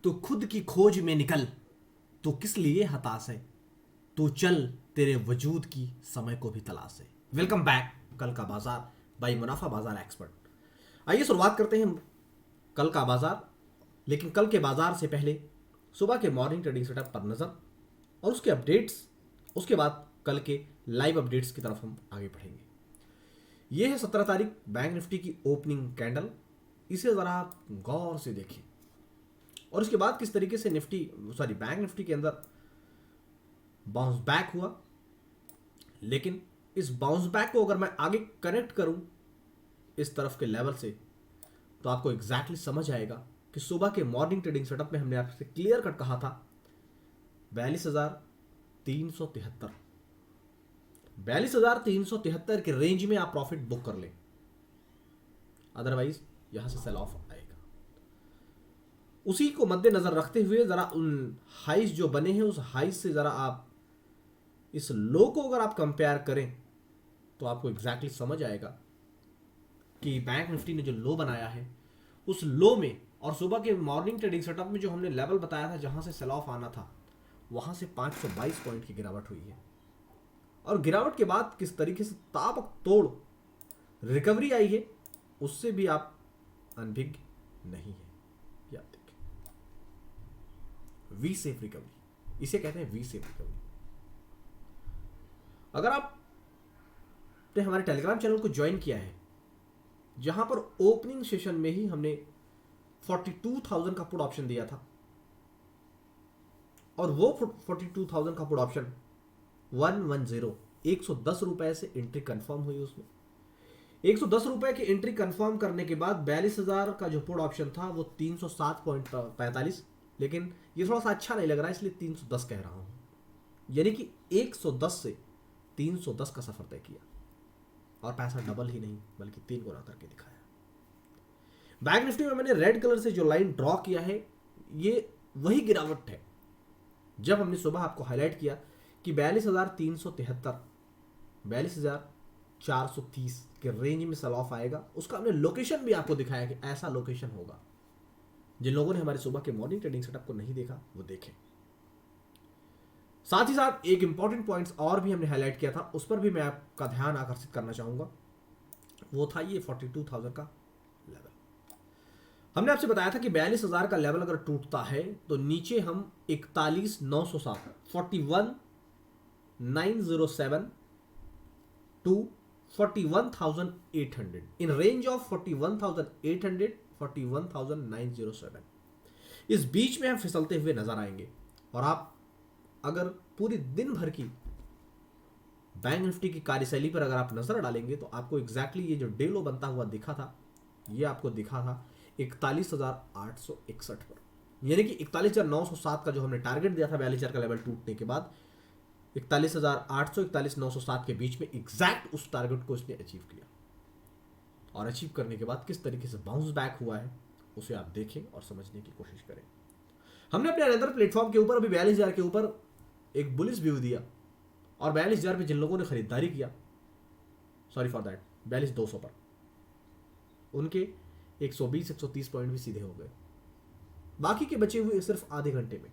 तो खुद की खोज में निकल, तो किस लिए हताश है, तो चल तेरे वजूद की समय को भी तलाश है। वेलकम बैक कल का बाजार बाई मुनाफा बाजार एक्सपर्ट। आइए शुरुआत करते हैं कल का बाजार। लेकिन कल के बाजार से पहले सुबह के मॉर्निंग ट्रेडिंग सेटअप पर नजर और उसके अपडेट्स, उसके बाद कल के लाइव अपडेट्स की तरफ हम आगे बढ़ेंगे। यह है 17 तारीख बैंक निफ्टी की ओपनिंग कैंडल। इसे ज़रा आप गौर से देखें और उसके बाद किस तरीके से बैंक निफ्टी के अंदर बाउंस बैक हुआ। लेकिन इस बाउंस बैक को अगर मैं आगे कनेक्ट करूं इस तरफ के लेवल से, तो आपको एग्जैक्टली समझ आएगा कि सुबह के मॉर्निंग ट्रेडिंग सेटअप में हमने आपसे क्लियर कट कहा था 42,373 42,373 के रेंज में आप प्रॉफिट बुक कर लें, अदरवाइज यहां से सेल ऑफ आएगा। उसी को मद्देनजर रखते हुए जरा उन हाइज जो बने हैं उस हाइज से जरा आप इस लो को अगर आप कंपेयर करें तो आपको एग्जैक्टली समझ आएगा कि बैंक निफ्टी ने जो लो बनाया है उस लो में और सुबह के मॉर्निंग ट्रेडिंग सेटअप में जो हमने लेवल बताया था जहां से सेल ऑफ आना था वहां से 522 पॉइंट की गिरावट हुई है। और गिरावट के बाद किस तरीके से ताबक तोड़ रिकवरी आई है उससे भी आप अनभिज्ञ नहीं है। याद देखें, वी सेफ रिकवरी, इसे कहते हैं वी सेफ रिकवरी। अगर आपने हमारे टेलीग्राम चैनल को ज्वाइन किया है जहां पर ओपनिंग सेशन में ही हमने 42,000 का पुट ऑप्शन दिया था और वो 42,000 का पुट ऑप्शन 110 रुपए से एंट्री कंफर्म हुई। उसमें 110 रुपए की एंट्री कंफर्म करने के बाद 42,000 का जो पुट ऑप्शन था वो 307.45, लेकिन ये थोड़ा सा अच्छा नहीं लग रहा है इसलिए 310 कह रहा हूं। यानी कि 110 से 310 का सफर तय किया और पैसा डबल ही नहीं बल्कि 3 गुना करके दिखाया। बैंक निफ्टी में मैंने रेड कलर से जो लाइन ड्रॉ किया है ये वही गिरावट है जब हमने सुबह आपको हाईलाइट किया कि 42,373 42,430 के रेंज में सेल ऑफ आएगा। उसका हमने लोकेशन भी आपको दिखाया कि ऐसा लोकेशन होगा। जिन लोगों ने हमारे सुबह के मॉर्निंग ट्रेडिंग सेटअप को नहीं देखा वो देखें। साथ ही साथ एक इंपॉर्टेंट पॉइंट्स और भी हमने हाईलाइट किया था, उस पर भी मैं आपका ध्यान आकर्षित करना चाहूंगा। वो था ये 42,000 का लेवल। हमने आपसे बताया था कि 42,000 का लेवल अगर टूटता है तो नीचे हम 41,907 41,907 टू 41,800 इन रेंज ऑफ 41,800 41,907 इस बीच में हम फिसलते हुए नजर आएंगे। और आप अगर पूरी दिन भर की बैंक निफ्टी की कार्यशैली पर अगर आप नजर डालेंगे तो आपको एग्जैक्टली ये जो डे लो बनता हुआ दिखा था ये आपको दिखा था 41,861 पर, यानी कि 41,907 का जो हमने टारगेट दिया था 42,000 का लेवल टूटने के बाद 41,800 41,907 के बीच में एग्जैक्ट उस टारगेट को इसने अचीव किया। और अचीव करने के बाद किस तरीके से बाउंस बैक हुआ है उसे आप देखें और समझने की कोशिश करें। हमने अपने अनदर प्लेटफॉर्म के ऊपर अभी 42,000 के ऊपर एक बुलिश व्यू दिया और 42,000 पे जिन लोगों ने खरीदारी किया, सॉरी फॉर दैट 42,200 पर, उनके 120-130 पॉइंट भी सीधे हो गए, बाकी के बचे हुए सिर्फ आधे घंटे में।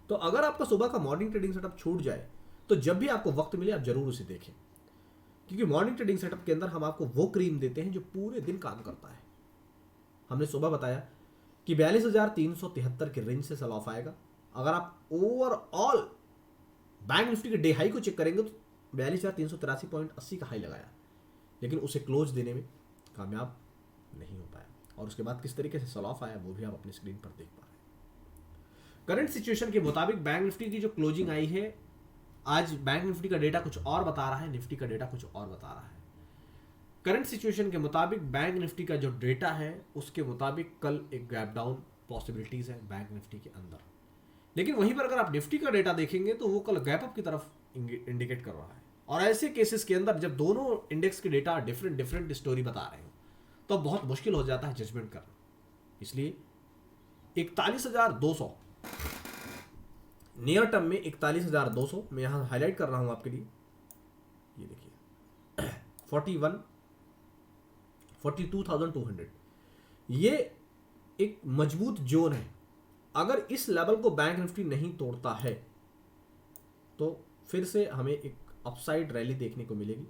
तो अगर आपका सुबह का मॉर्निंग ट्रेडिंग सेटअप छूट जाए तो जब भी आपको वक्त मिले आप जरूर उसे देखें, क्योंकि मॉर्निंग ट्रेडिंग सेटअप के अंदर हम आपको वो क्रीम देते हैं जो पूरे दिन काम करता है। हमने सुबह बताया कि 42,373 के रेंज से सेल ऑफ आएगा। अगर आप ओवरऑल बैंक निफ्टी के डे हाई को चेक करेंगे तो 42,383.80 का हाई लगाया, लेकिन उसे क्लोज देने में कामयाब नहीं हो पाया। और उसके बाद किस तरीके से सेल ऑफ आया वो भी आप अपनी स्क्रीन पर देख पा रहे हैं। करंट सिचुएशन के मुताबिक बैंक निफ्टी की जो क्लोजिंग आई है, आज बैंक निफ्टी का डेटा कुछ और बता रहा है, निफ्टी का डेटा कुछ और बता रहा है। करंट सिचुएशन के मुताबिक बैंक निफ्टी का जो डेटा है उसके मुताबिक कल एक गैप डाउन पॉसिबिलिटीज है बैंक निफ्टी के अंदर, लेकिन वहीं पर अगर आप निफ्टी का डेटा देखेंगे तो वो कल गैप अप की तरफ इंडिकेट कर रहा है। और ऐसे केसेस के अंदर जब दोनों इंडेक्स के डेटा डिफरेंट स्टोरी बता रहे हो तो बहुत मुश्किल हो जाता है जजमेंट करना। इसलिए 41,200 नियर टर्म में 41,200 मैं यहां हाईलाइट कर रहा हूं आपके लिए। ये देखिए 42,200 ये एक मजबूत जोन है अगर इस लेवल को बैंक निफ्टी नहीं तोड़ता है तो फिर से हमें एक अपसाइड रैली देखने को मिलेगी,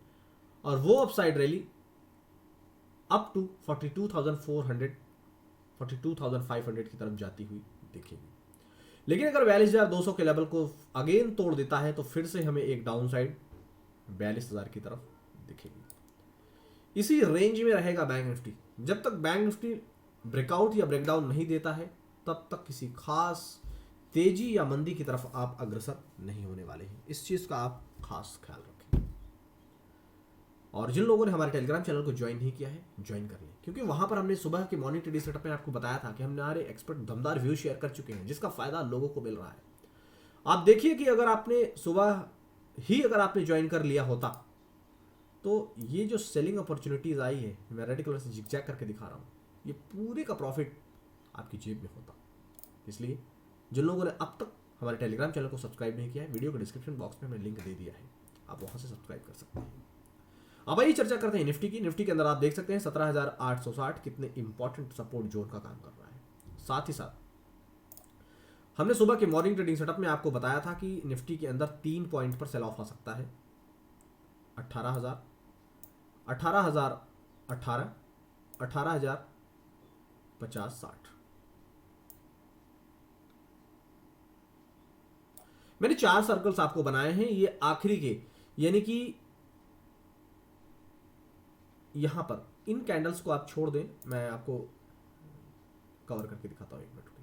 और वो अपसाइड रैली अप टू 42,400 42,500 की तरफ जाती हुई दिखेगी। लेकिन अगर 42,200 के लेवल को अगेन तोड़ देता है तो फिर से हमें एक डाउन साइड 42,000 की तरफ दिखेगी। इसी रेंज में रहेगा बैंक निफ्टी। जब तक बैंक निफ्टी ब्रेकआउट या ब्रेकडाउन नहीं देता है तब तक किसी खास तेजी या मंदी की तरफ आप अग्रसर नहीं होने वाले हैं। इस चीज का आप खास ख्याल रखें। और जिन लोगों ने हमारे टेलीग्राम चैनल को ज्वाइन नहीं किया है, ज्वाइन कर लें, क्योंकि वहां पर हमने सुबह के मॉर्निंग ट्रेडिंग सेटअप में आपको बताया था कि हमने हमारे एक्सपर्ट दमदार व्यू शेयर कर चुके हैं, जिसका फायदा लोगों को मिल रहा है। आप देखिए कि अगर आपने सुबह ही अगर आपने ज्वाइन कर लिया होता तो ये जो सेलिंग अपॉर्चुनिटीज आई है, मैं रेड कलर से जिगजैग करके दिखा रहा हूँ, ये पूरे का प्रॉफिट आपकी जेब में होता। इसलिए जिन लोगों ने अब तक हमारे टेलीग्राम चैनल को सब्सक्राइब नहीं किया है, वीडियो के डिस्क्रिप्शन बॉक्स में हमने लिंक दे दिया है, आप वहां से सब्सक्राइब कर सकते हैं। अब आइए चर्चा करते हैं निफ्टी की। निफ्टी के अंदर आप देख सकते हैं 17,860 कितने इंपॉर्टेंट सपोर्ट जोन का काम कर रहा है। साथ ही साथ हमने सुबह के मॉर्निंग ट्रेडिंग सेटअप में आपको बताया था कि निफ्टी के अंदर 3 पॉइंट पर सेल ऑफ आ सकता है। 18,000, 18,018, 18,050, 60। मैंने 4 सर्कल्स आपको बनाए हैं, ये आखिरी के, यानी कि यहां पर इन कैंडल्स को आप छोड़ दें, मैं आपको कवर करके दिखाता हूं 1 मिनट में।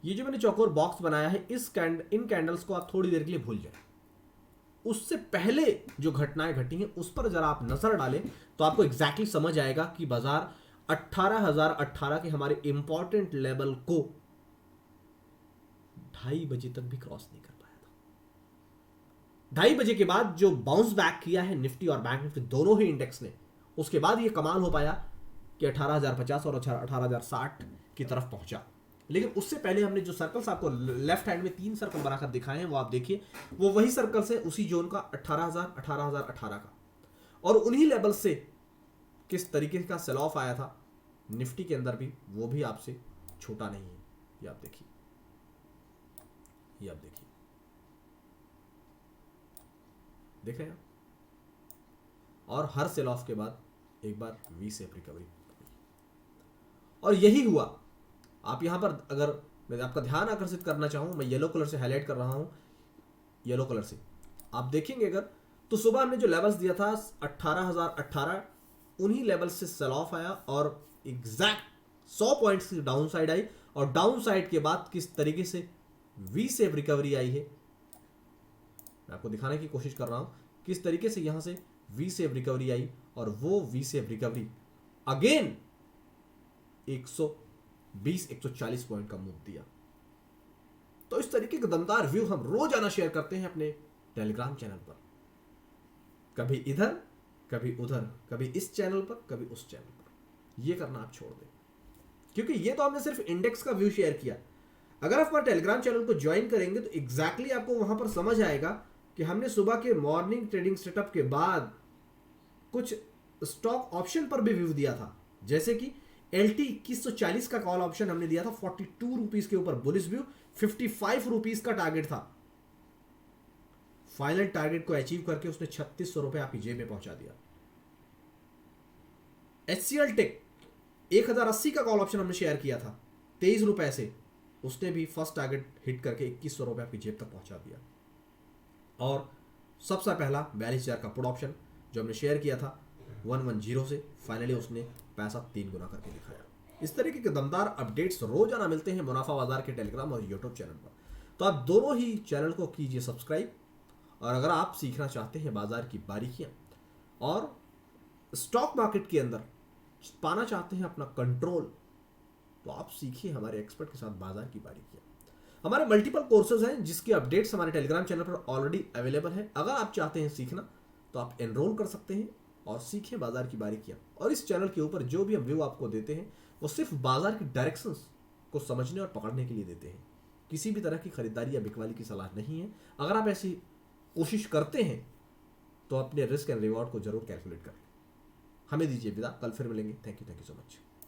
ये जो मैंने चौकोर बॉक्स बनाया है, इन कैंडल्स को आप थोड़ी देर के लिए भूल जाएं। उससे पहले जो घटनाएं घटी हैं उस पर जरा आप नजर डालें तो आपको एग्जैक्टली समझ आएगा कि बाजार 18,018 के हमारे इंपॉर्टेंट लेवल को 2:30 बजे तक भी क्रॉस नहीं कर पाया था। 2:30 बजे के बाद जो बाउंस बैक किया है निफ्टी और बैंक निफ्टी दोनों ही इंडेक्स ने, उसके बाद ये कमाल हो पाया कि 18,050 और 18,060 की तरफ पहुंचा। लेकिन उससे पहले हमने जो सर्कल्स आपको लेफ्ट हैंड में 3 सर्कल बनाकर दिखाए हैं वो आप देखिए, वो वही सर्कल्स है उसी जोन का 18,000, 18,018 का, और उन्हीं लेवल से किस तरीके का सेल ऑफ आया था निफ्टी के अंदर भी, वो भी आपसे छोटा नहीं है। ये आप देखिए, ये आप देखिए, देख रहे हैं। और हर सेल ऑफ के बाद एक बार वी शेप रिकवरी, और यही हुआ। आप यहां पर अगर मैं आपका ध्यान आकर्षित करना चाहूं, मैं येलो कलर से हाईलाइट कर रहा हूं, येलो कलर से आप देखेंगे अगर, तो सुबह हमने जो लेवल्स दिया था 18,018, उन्हीं लेवल से सेल ऑफ आया और एग्जैक्ट 100 पॉइंट्स की डाउन साइड आई, और डाउन साइड के बाद किस तरीके से वी शेप रिकवरी आई है मैं आपको दिखाने की कोशिश कर रहा हूं, किस तरीके से यहां से वी शेप रिकवरी आई, और वो V shape recovery again 120-140 point का मूव दिया। तो इस तरीके का दमदार व्यू हम रोजाना शेयर करते हैं अपने टेलीग्राम चैनल पर, कभी इधर कभी उधर, कभी इस चैनल पर कभी उस चैनल पर। ये करना आप छोड़ दें, क्योंकि ये तो हमने सिर्फ इंडेक्स का व्यू शेयर किया। अगर आप हमारे टेलीग्राम चैनल को ज्वाइन करेंगे तो एग्जैक्टली आपको वहां पर समझ आएगा कि हमने सुबह के मॉर्निंग ट्रेडिंग सेटअप के बाद कुछ स्टॉक ऑप्शन पर भी व्यू दिया था, जैसे कि LT 2140 का कॉल ऑप्शन हमने दिया था 42 रुपीज के ऊपर बुलिश व्यू, 55 रुपीज का टारगेट था। फाइनल टारगेट को अचीव करके उसने 3600 रुपए आपकी जेब में पहुंचा दिया। HCL टेक 1080 का कॉल ऑप्शन हमने शेयर किया था 23 रुपए से, उसने भी फर्स्ट टारगेट हिट करके 2100 रुपए आपकी जेब तक पहुंचा दिया। और सबसे पहला 42,000 का पुट ऑप्शन जो हमने शेयर किया था 110 से, फाइनली उसने पैसा 3 गुना करके दिखाया। इस तरीके के दमदार अपडेट्स रोजाना मिलते हैं मुनाफा बाजार के टेलीग्राम और यूट्यूब चैनल पर, तो आप दोनों ही चैनल को कीजिए सब्सक्राइब। और अगर आप सीखना चाहते हैं बाजार की बारीकियां और स्टॉक मार्केट के अंदर पाना चाहते हैं अपना कंट्रोल, तो आप सीखिए हमारे एक्सपर्ट के साथ बाजार की बारीकियां। हमारे मल्टीपल कोर्सेज हैं जिसकी अपडेट्स हमारे टेलीग्राम चैनल पर ऑलरेडी अवेलेबल है। अगर आप चाहते हैं सीखना तो आप एनरोल कर सकते हैं और सीखें बाजार की बारीकियां। और इस चैनल के ऊपर जो भी हम व्यू आपको देते हैं वो सिर्फ बाजार की डायरेक्शंस को समझने और पकड़ने के लिए देते हैं, किसी भी तरह की खरीदारी या बिकवाली की सलाह नहीं है। अगर आप ऐसी कोशिश करते हैं तो अपने रिस्क एंड रिवॉर्ड को जरूर कैलकुलेट करें। हमें दीजिए विदा, कल फिर मिलेंगे। Thank you so much.